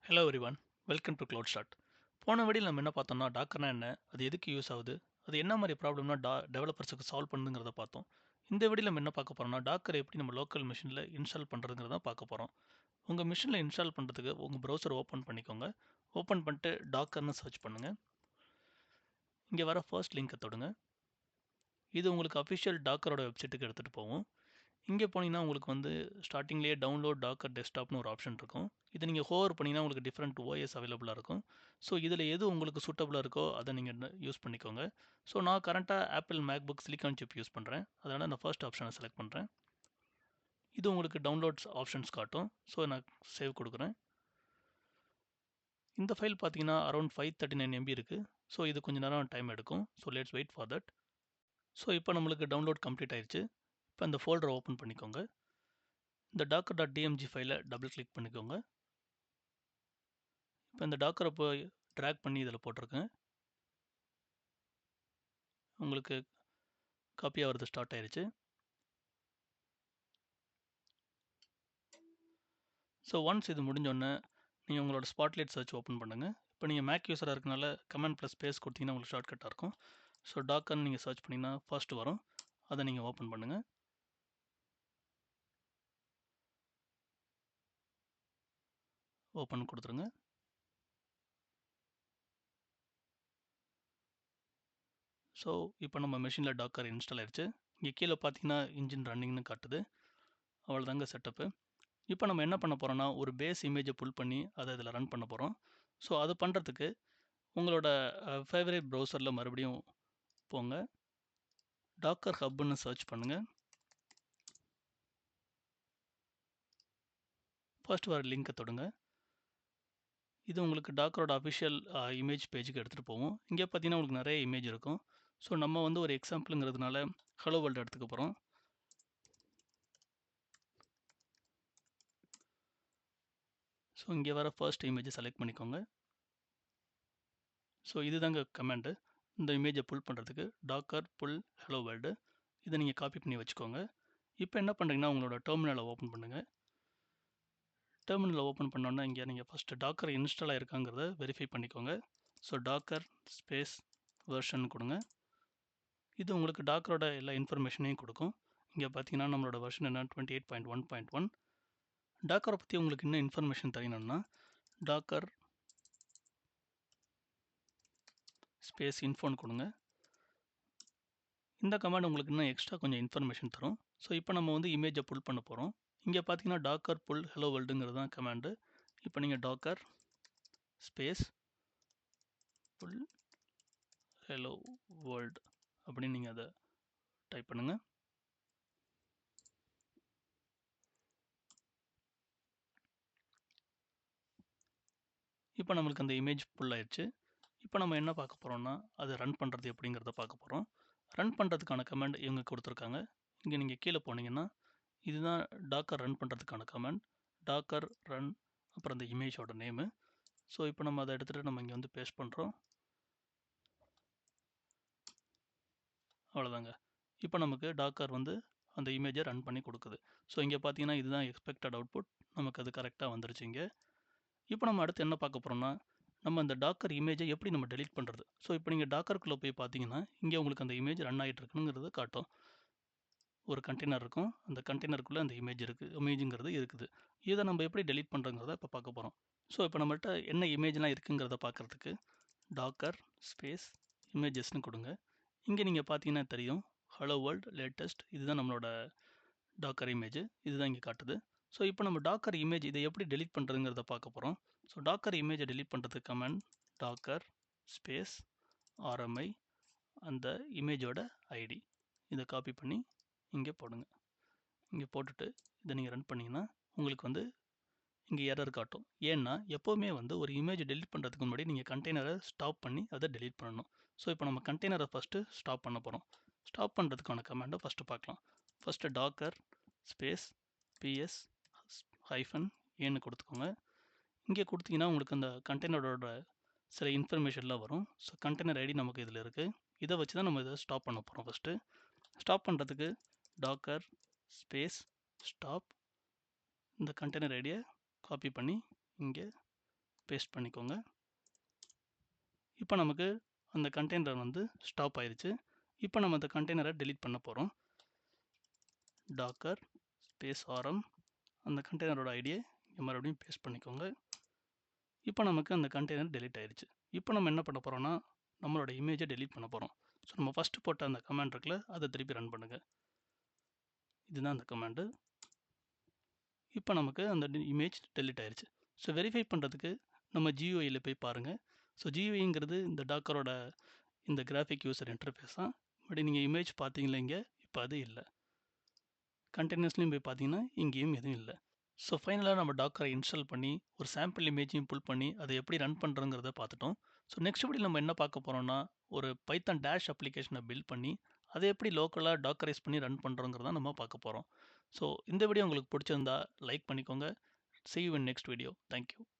Hello everyone, welcome to cloud start. போன வீடியோவில் நம்ம என்ன பார்த்தோம்னா டாக்கர்னா என்ன, அது எதுக்கு யூஸ் ஆகுது, அது என்ன மாதிரி ப்ராப்ளம்னா டெவலப்பர்ஸுக்கு சால்வ் பண்ணுங்கிறத பார்த்தோம். இந்த வீடியோவில் நம்ம என்ன பார்க்க போகிறோம்னா டாக்கர் எப்படி நம்ம லோக்கல் மிஷினில் இன்ஸ்டால் பண்ணுறதுங்கிறத பார்க்க போகிறோம். உங்கள் மிஷினில் இன்ஸ்டால் பண்ணுறதுக்கு உங்கள் ப்ரௌசர் ஓப்பன் பண்ணிக்கோங்க. ஓப்பன் பண்ணிட்டு டாக்கர்னு சர்ச் பண்ணுங்கள். இங்கே வர ஃபர்ஸ்ட் லிங்கை தொடுங்க. இது உங்களுக்கு அஃபிஷியல் டாக்கரோட வெப்சைட்டுக்கு எடுத்துகிட்டு போகும். இங்கே போனீங்கன்னா உங்களுக்கு வந்து ஸ்டார்டிங்லேயே டவுன்லோட் டாக்கர் டெஸ்க்டாப்னு ஒரு ஆப்ஷன் இருக்கும். இது நீங்கள் ஹோவர் பண்ணிங்கன்னா உங்களுக்கு டிஃப்ரெண்ட் ஓஎஸ் அவைலபிளாக இருக்கும். ஸோ இதில் எது உங்களுக்கு சூட்டபுளாக இருக்கோ அதை நீங்கள் யூஸ் பண்ணிக்கோங்க. ஸோ நான் கரண்ட்டாக apple MacBook silicon chip use பண்ணுறேன். அதனால் நான் ஃபர்ஸ்ட் ஆப்ஷனை செலக்ட் பண்ணுறேன். இது உங்களுக்கு டவுன்லோட்ஸ் ஆப்ஷன்ஸ் காட்டும். ஸோ நான் சேவ் கொடுக்குறேன். இந்த ஃபைல் பார்த்தீங்கன்னா அரௌண்ட் 539 MB இருக்குது. ஸோ இது கொஞ்சம் நேரம் டைம் எடுக்கும். So let's wait for that. So இப்போ நம்மளுக்கு டவுன்லோட் கம்ப்ளீட் ஆயிடுச்சு. இப்போ இந்த ஃபோல்டரை ஓப்பன் பண்ணிக்கோங்க. இந்த docker.dmg ஃபைலை டபுள் கிளிக் பண்ணிக்கோங்க. இப்போ இந்த டாக்கரை போய் ட்ராக் பண்ணி இதில் போட்டிருக்கேன். உங்களுக்கு காப்பி ஆகிறது ஸ்டார்ட் ஆயிடுச்சு. ஸோ ஒன்ஸ் இது முடிஞ்சோடனே நீங்கள் உங்களோட ஸ்பாட்லைட் சர்ச் ஓப்பன் பண்ணுங்கள். இப்போ நீங்கள் மேக் யூஸராக இருக்கனால கமெண்ட் ப்ளஸ் ஸ்பேஸ் கொடுத்தீங்கன்னா உங்களுக்கு ஷார்ட்கட்டாக இருக்கும். ஸோ டாக்கர்னு நீங்கள் சர்ச் பண்ணிங்கன்னா ஃபர்ஸ்ட் வரும். அதை நீங்கள் ஓப்பன் பண்ணுங்கள். ஓப்பன் கொடுத்துருங்க. ஸோ இப்போ நம்ம மெஷினில் டாக்கர் இன்ஸ்டால் ஆயிடுச்சு. இங்கே கீழே பார்த்தீங்கன்னா இன்ஜின் ரன்னிங்னு காட்டுது. அவ்வளோதாங்க செட்டப்பு. இப்போ நம்ம என்ன பண்ண போகிறோம்னா ஒரு பேஸ் இமேஜை புல் பண்ணி அதை இதில் ரன் பண்ண போகிறோம். ஸோ அது பண்ணுறதுக்கு உங்களோட ஃபேவரட் ப்ரௌசரில் மறுபடியும் போங்க. டாக்கர் ஹப்னு சர்ச் பண்ணுங்கள். ஃபர்ஸ்ட் வர லிங்கை தொடுங்க. இது உங்களுக்கு டாக்கரோட அஃபிஷியல் இமேஜ் பேஜுக்கு எடுத்துகிட்டு போகும். இங்கே பார்த்தீங்கன்னா உங்களுக்கு நிறைய இமேஜ் இருக்கும். ஸோ நம்ம வந்து ஒரு எக்ஸாம்பிளுங்கிறதுனால ஹலோ வேர்ல்டு எடுத்துக்க போகிறோம். ஸோ இங்கே வர ஃபர்ஸ்ட் இமேஜை செலக்ட் பண்ணிக்கோங்க. ஸோ இதுதாங்க கமெண்டு. இந்த இமேஜை புல் பண்ணுறதுக்கு டாக்கர் புல் ஹலோ வேர்ல்டு இதை நீங்கள் காப்பி பண்ணி வச்சுக்கோங்க. இப்போ என்ன பண்ணுறீங்கன்னா உங்களோட டெர்மினலை ஓப்பன் பண்ணுங்கள். டெர்மினலை ஓப்பன் பண்ணோன்னா இங்கே நீங்கள் ஃபஸ்ட்டு டாக்கர் இன்ஸ்டால் ஆகிருக்காங்கிறத வெரிஃபை பண்ணிக்கோங்க. ஸோ டாக்கர் ஸ்பேஸ் வெர்ஷன் கொடுங்க. இது உங்களுக்கு டாக்கரோட எல்லா இன்ஃபர்மேஷனையும் கொடுக்கும். இங்கே பார்த்தீங்கன்னா நம்மளோட வெர்ஷன் என்ன 28.1.1. டாக்கரை பற்றி உங்களுக்கு இன்னும் இன்ஃபர்மேஷன் தெரியணும்னா டாக்கர் ஸ்பேஸ் இன்ஃபோன்னு கொடுங்க. இந்த கமாண்ட் உங்களுக்கு இன்னும் எக்ஸ்ட்ரா கொஞ்சம் இன்ஃபர்மேஷன் தரும். ஸோ இப்போ நம்ம வந்து இமேஜை புல் பண்ண போகிறோம். இங்கே பார்த்தீங்கன்னா டாக்கர் புல் ஹலோ வேர்ல்டுங்கிறது தான் கமாண்டு. இப்போ நீங்கள் டாக்கர் ஸ்பேஸ் புல் ஹலோ வேர்ல்டு அப்படின்னு நீங்கள் அதை டைப் பண்ணுங்கள். இப்போ நம்மளுக்கு அந்த இமேஜ் புல் ஆயிடுச்சு. இப்போ நம்ம என்ன பார்க்க போகிறோம்னா அதை ரன் பண்ணுறது எப்படிங்கிறத பார்க்க போகிறோம். ரன் பண்ணுறதுக்கான கமாண்ட் இவங்க கொடுத்துருக்காங்க. இங்கே நீங்கள் கீழே போனீங்கன்னா இதுதான் டாக்கர் ரன் பண்ணுறதுக்கான கமாண்ட். டாக்கர் ரன் அப்புறம் அந்த இமேஜோட நேமு. ஸோ இப்போ நம்ம அதை எடுத்துகிட்டு நம்ம இங்கே வந்து பேஸ்ட் பண்ணுறோம். அவ்வளோதாங்க. இப்போ நமக்கு டாக்கர் வந்து அந்த இமேஜை ரன் பண்ணி கொடுக்குது. ஸோ இங்கே பார்த்தீங்கன்னா இதுதான் எக்ஸ்பெக்டட் அவுட்புட். நமக்கு அது கரெக்டாக வந்துருச்சு இங்கே. இப்போ நம்ம அடுத்து என்ன பார்க்க போகிறோம்னா நம்ம அந்த டாக்கர் இமேஜை எப்படி நம்ம டெலீட் பண்ணுறது. ஸோ இப்போ நீங்கள் டாக்கருக்குள்ளே போய் பார்த்தீங்கன்னா இங்கே உங்களுக்கு அந்த இமேஜ் ரன் ஆகிட்டு இருக்குங்கிறது காட்டும். ஒரு கண்டெய்னர் இருக்கும். அந்த கண்டெய்னருக்குள்ளே அந்த இமேஜுங்கிறது இருக்குது. இதை நம்ம எப்படி டெலீட் பண்ணுறோங்கிறத இப்போ பார்க்க போகிறோம். ஸோ இப்போ நம்மள்ட்ட என்ன இமேஜ்லாம் இருக்குங்கிறத பார்க்குறதுக்கு டாக்கர் ஸ்பேஸ் இமேஜஸ்ன்னு கொடுங்க. இங்கே நீங்கள் பார்த்தீங்கன்னா தெரியும் ஹலோ வேர்ல்டு லேட்டஸ்ட் இதுதான் நம்மளோட டாக்கர் இமேஜ். இதுதான் இங்கே காட்டுது. ஸோ இப்போ நம்ம டாக்கர் இமேஜ் இதை எப்படி டெலீட் பண்ணுறதுங்கிறத பார்க்க போகிறோம். ஸோ டாக்கர் இமேஜை டெலீட் பண்ணுறதுக்கு கமெண்ட் டாக்கர் ஸ்பேஸ் ஆர்எம்ஐ அந்த இமேஜோட ஐடி இதை காப்பி பண்ணி இங்கே போடுங்க. இங்கே போட்டுட்டு இதை நீங்கள் ரன் பண்ணிங்கன்னா உங்களுக்கு வந்து இங்கே எரர் காட்டும். ஏன்னா எப்போவுமே வந்து ஒரு இமேஜ் டெலீட் பண்ணுறதுக்கு முன்னாடி நீங்கள் கண்டெய்னரை ஸ்டாப் பண்ணி அதை டெலீட் பண்ணணும். ஸோ இப்போ நம்ம கண்டெய்னரை ஃபஸ்ட்டு ஸ்டாப் பண்ண போகிறோம். ஸ்டாப் பண்ணுறதுக்கான கமாண்டை ஃபஸ்ட்டு பார்க்கலாம். First docker space PS hyphen ஏன்னு கொடுத்துக்கோங்க. இங்கே கொடுத்தீங்கன்னா உங்களுக்கு அந்த கண்டெய்னரோட சில இன்ஃபர்மேஷன்லாம் வரும். ஸோ கண்டெய்னர் ஐடி நமக்கு இதில் இருக்குது. இதை வச்சு தான் நம்ம இதை ஸ்டாப் பண்ண போகிறோம். ஃபஸ்ட்டு ஸ்டாப் பண்ணுறதுக்கு டாக்கர் ஸ்பேஸ் ஸ்டாப் இந்த கண்டெய்னர் ஐடியை காப்பி பண்ணி இங்கே பேஸ்ட் பண்ணிக்கோங்க. இப்போ நமக்கு அந்த கண்டெய்னர் வந்து ஸ்டாப் ஆயிடுச்சு. இப்போ நம்ம அந்த கண்டெய்னரை டெலீட் பண்ண போகிறோம். டாக்கர் ஸ்பேஸ் ஆர்எம் அந்த கண்டெய்னரோட ஐடியை இங்கே மறுபடியும் பேஸ்ட் பண்ணிக்கோங்க. இப்போ நமக்கு அந்த கண்டெய்னர் டெலீட் ஆயிடுச்சு. இப்போ நம்ம என்ன பண்ண போகிறோம்னா நம்மளோட இமேஜை டெலீட் பண்ண போகிறோம். ஸோ நம்ம ஃபஸ்ட்டு போட்ட அந்த கமாண்ட் இருக்குல்ல, அதை திருப்பி ரன் பண்ணுங்கள். இதுதான் அந்த கமாண்டு. இப்போ நமக்கு அந்த இமேஜ் டெலீட் ஆயிடுச்சு. ஸோ வெரிஃபை பண்ணுறதுக்கு நம்ம GUIயில் போய் பாருங்கள். ஸோ GUIங்கிறது இந்த டாக்கரோட இந்த கிராஃபிக் யூசர் இன்டர்ஃபேஸ் தான். பட் நீங்கள் இமேஜ் பார்த்தீங்களா இங்கே, இப்போ அது இல்லை. கண்டெய்னர்ஸ்லையும் போய் பார்த்தீங்கன்னா இங்கேயும் எதுவும் இல்லை. ஸோ ஃபைனலாக நம்ம டாக்கரை இன்ஸ்டால் பண்ணி ஒரு சாம்பிள் இமேஜையும் புல் பண்ணி அதை எப்படி ரன் பண்ணுறோங்கிறத பார்த்துட்டோம். ஸோ நெக்ஸ்ட் வீடியோவில் நம்ம என்ன பார்க்க போகிறோம்னா ஒரு பைத்தான் டேஷ் அப்ளிகேஷனை பில்ட் பண்ணி அதை எப்படி லோக்கலாக டாக்கரைஸ் பண்ணி ரன் பண்ணுறோங்கிறத நம்ம பார்க்க போகிறோம். ஸோ இந்த வீடியோ உங்களுக்கு பிடிச்சிருந்தா லைக் பண்ணிக்கோங்க. See you in next video. Thank you.